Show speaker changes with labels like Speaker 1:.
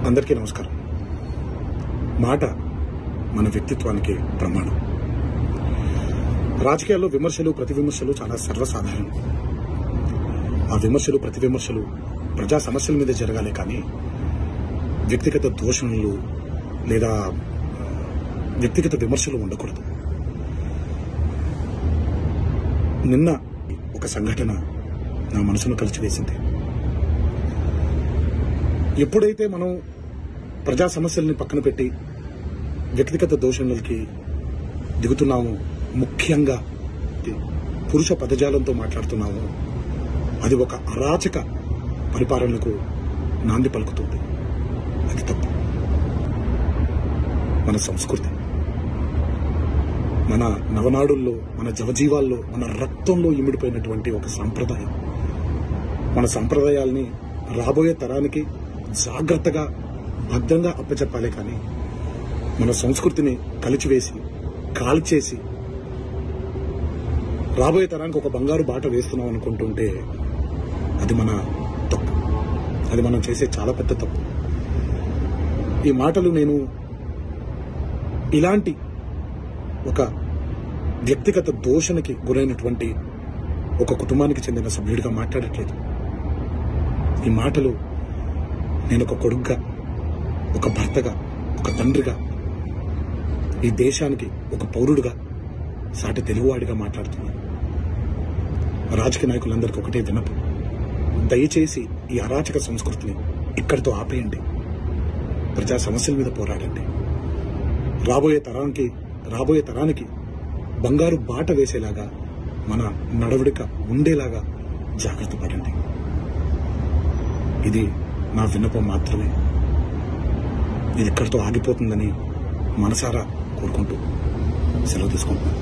Speaker 1: అందరికీ నమస్కారం. మాట మన వ్యక్తిత్వానికి ప్రమాణం. రాజకీయాల్లో విమర్శలు ప్రతి విమర్శలు చాలా సర్వసాధారణం. ఆ విమర్శలు ప్రతి విమర్శలు ప్రజా సమస్యల మీద జరగాలి, కానీ వ్యక్తిగత దూషణలు లేదా వ్యక్తిగత విమర్శలు ఉండకూడదు. నిన్న ఒక సంఘటన నా మనసును కలిచివేసింది. ఎప్పుడైతే మనం ప్రజా సమస్యల్ని పక్కన పెట్టి వ్యక్తిగత దూషణలకి దిగుతున్నాము, ముఖ్యంగా పురుష పదజాలంతో మాట్లాడుతున్నాము, అది ఒక అరాచక పరిపాలనకు నాంది పలుకుతుంది. అది తప్పు. మన సంస్కృతి, మన నవనాడుల్లో, మన జవజీవాల్లో, మన రక్తంలో ఇమిడిపోయినటువంటి ఒక సాంప్రదాయం. మన సంప్రదాయాల్ని రాబోయే తరానికి జాగ్రత్తగా భద్రంగా అప్పచెప్పాలి, కానీ మన సంస్కృతిని కలిచివేసి కాల్చేసి రాబోయే తరానికి ఒక బంగారు బాట వేస్తున్నాం అనుకుంటుంటే అది మన తప్పు. అది మనం చేసే చాలా పెద్ద తప్పు. ఈ మాటలు నేను ఇలాంటి ఒక వ్యక్తిగత దూషణకి గురైనటువంటి ఒక కుటుంబానికి చెందిన సభ్యుడిగా మాట్లాడట్లేదు. ఈ మాటలు నేను ఒక కొడుకుగా, ఒక భర్తగా, ఒక తండ్రిగా, ఈ దేశానికి ఒక పౌరుడుగా, సాటి తెలుగువాడిగా మాట్లాడుతున్నాను. రాజకీయ నాయకులందరికీ ఒకటే విన్నపం: దయచేసి ఈ అరాచక సంస్కృతిని ఇక్కడితో ఆపేయండి. ప్రజా సమస్యల మీద పోరాడండి. రాబోయే తరానికి బంగారు బాట వేసేలాగా మన నడవడిక ఉండేలాగా జాగ్రత్త పడండి. ఇది నా విన్నపం మాత్రమే. ఇది ఇక్కడితో ఆగిపోతుందని మనసారా కోరుకుంటూ సెలవు తీసుకుంటున్నాను.